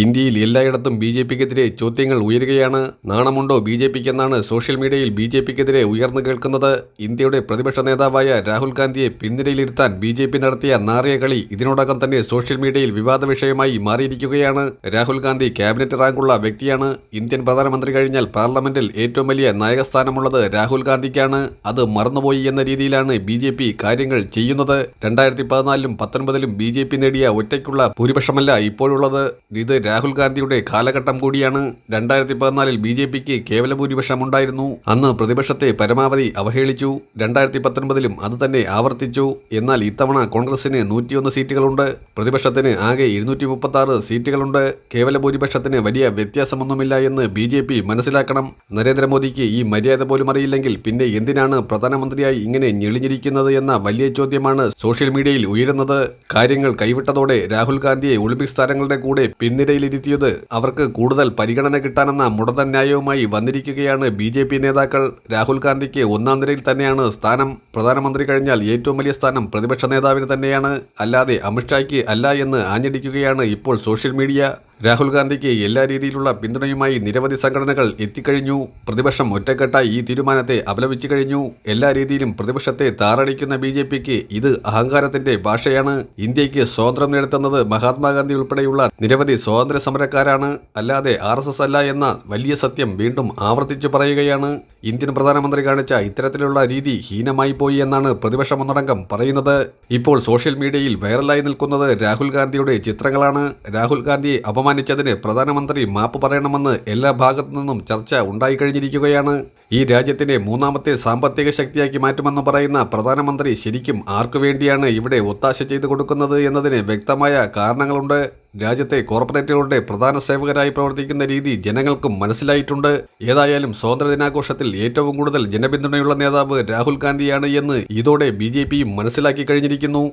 ഇന്ത്യയിൽ എല്ലായിടത്തും ബി.ജെ.പിക്കെതിരെ ചോദ്യങ്ങൾ ഉയരുകയാണ്. നാണമുണ്ടോ ബി.ജെ.പിക്കെന്നാണ് സോഷ്യൽ മീഡിയയിൽ ബി.ജെ.പിക്കെതിരെ ഉയർന്നു കേൾക്കുന്നത്. ഇന്ത്യയുടെ പ്രതിപക്ഷ നേതാവായ രാഹുൽ ഗാന്ധിയെ പിൻനിരയിലിരുത്താൻ ബി.ജെ.പി നടത്തിയ നാറിയ കളി ഇതിനോടകം തന്നെ സോഷ്യൽ മീഡിയയിൽ വിവാദ വിഷയമായി മാറിയിരിക്കുകയാണ്. രാഹുൽ ഗാന്ധി ക്യാബിനറ്റ് റാങ്കുള്ള വ്യക്തിയാണ്. ഇന്ത്യൻ പ്രധാനമന്ത്രി കഴിഞ്ഞാൽ പാർലമെന്റിൽ ഏറ്റവും വലിയ നായകസ്ഥാനമുള്ളത് രാഹുൽ ഗാന്ധിക്കാണ്. അത് മറന്നുപോയി എന്ന രീതിയിലാണ് ബി.ജെ.പി കാര്യങ്ങൾ ചെയ്യുന്നത്. 2014-ലും 2019-ലും ബി.ജെ.പി നേടിയ ഒറ്റയ്ക്കുള്ള ഭൂരിപക്ഷമല്ല ഇപ്പോഴുള്ളത്. ഇത് രാഹുൽ ഗാന്ധിയുടെ കാലഘട്ടം കൂടിയാണ്. 2014-ൽ ബി.ജെ.പിക്ക് കേവല ഭൂരിപക്ഷം ഉണ്ടായിരുന്നു. അന്ന് പ്രതിപക്ഷത്തെ പരമാവധി അവഹേളിച്ചു. 2019-ലും അത് തന്നെ ആവർത്തിച്ചു. എന്നാൽ ഇത്തവണ കോൺഗ്രസിന് 101 സീറ്റുകളുണ്ട്. പ്രതിപക്ഷത്തിന് ആകെ 236 സീറ്റുകളുണ്ട്. കേവല ഭൂരിപക്ഷത്തിന് വലിയ വ്യത്യാസമൊന്നുമില്ല എന്ന് ബി.ജെ.പി മനസ്സിലാക്കണം. നരേന്ദ്രമോദിക്ക് ഈ മര്യാദ പോലും അറിയില്ലെങ്കിൽ പിന്നെ എന്തിനാണ് പ്രധാനമന്ത്രിയായി ഇങ്ങനെ ഞെളിഞ്ഞിരിക്കുന്നത് എന്ന വലിയ ചോദ്യമാണ് സോഷ്യൽ മീഡിയയിൽ ഉയരുന്നത്. കാര്യങ്ങൾ കൈവിട്ടതോടെ രാഹുൽ ഗാന്ധിയെ ഒളിമ്പിക്സ് താരങ്ങളുടെ കൂടെ പിൻനിരയിലിരുത്തിയത് അവർക്ക് കൂടുതൽ പരിഗണന കിട്ടാനെന്ന മുടന്തൻ ന്യായവുമായി വന്നിരിക്കുകയാണ് ബി.ജെ.പി നേതാക്കൾ. രാഹുൽ ഗാന്ധിക്ക് ഒന്നാം നിരയിൽ തന്നെയാണ് സ്ഥാനം. പ്രധാനമന്ത്രി കഴിഞ്ഞാൽ ഏറ്റവും വലിയ സ്ഥാനം പ്രതിപക്ഷ നേതാവിന് തന്നെയാണ്, അല്ലാതെ അമിത്ഷായ്ക്ക് അല്ല എന്ന് ആഞ്ഞടിക്കുകയാണ് ഇപ്പോൾ സോഷ്യൽ മീഡിയ. രാഹുൽ ഗാന്ധിക്ക് എല്ലാ രീതിയിലുള്ള പിന്തുണയുമായി നിരവധി സംഘടനകൾ എത്തിക്കഴിഞ്ഞു. പ്രതിപക്ഷം ഒറ്റക്കെട്ടായി ഈ തീരുമാനത്തെ അപലപിച്ചു കഴിഞ്ഞു. എല്ലാ രീതിയിലും പ്രതിപക്ഷത്തെ താറടിക്കുന്ന ബി.ജെ.പിക്ക് ഇത് അഹങ്കാരത്തിന്റെ ഭാഷയാണ്. ഇന്ത്യക്ക് സ്വാതന്ത്ര്യം നേടുത്തുന്നത് മഹാത്മാഗാന്ധി ഉൾപ്പെടെയുള്ള നിരവധി സ്വാതന്ത്ര്യ സമരക്കാരാണ്, അല്ലാതെ RSS അല്ല എന്ന വലിയ സത്യം വീണ്ടും ആവർത്തിച്ചു പറയുകയാണ്. ഇന്ത്യൻ പ്രധാനമന്ത്രി കാണിച്ച ഇത്തരത്തിലുള്ള രീതി ഹീനമായി പോയി എന്നാണ് പ്രതിപക്ഷം ഒന്നടങ്കം പറയുന്നത്. ഇപ്പോൾ സോഷ്യൽ മീഡിയയിൽ വൈറലായി നിൽക്കുന്നത് രാഹുൽ ഗാന്ധിയുടെ ചിത്രങ്ങളാണ്. രാഹുൽ ഗാന്ധിയെ അപമാനിച്ചതിന് പ്രധാനമന്ത്രി മാപ്പ് പറയണമെന്ന് എല്ലാ ഭാഗത്തു നിന്നും ചർച്ച ഉണ്ടായിക്കഴിഞ്ഞിരിക്കുകയാണ്. ഈ രാജ്യത്തിനെ മൂന്നാമത്തെ സാമ്പത്തിക ശക്തിയാക്കി മാറ്റുമെന്ന് പറയുന്ന പ്രധാനമന്ത്രി ശരിക്കും ആർക്കു വേണ്ടിയാണ് ഇവിടെ ഒത്താശ ചെയ്തു കൊടുക്കുന്നത് എന്നതിന് വ്യക്തമായ കാരണങ്ങളുണ്ട്. രാജ്യത്തെ കോർപ്പറേറ്റുകളുടെ പ്രധാന സേവകരായി പ്രവർത്തിക്കുന്ന രീതി ജനങ്ങൾക്കും മനസ്സിലായിട്ടുണ്ട്. ഏതായാലും സ്വാതന്ത്ര്യദിനാഘോഷത്തിൽ ഏറ്റവും കൂടുതൽ ജനപിന്തുണയുള്ള നേതാവ് രാഹുൽ ഗാന്ധിയാണ് എന്ന് ഇതോടെ ബി.ജെ.പിയും മനസ്സിലാക്കി കഴിഞ്ഞിരിക്കുന്നു.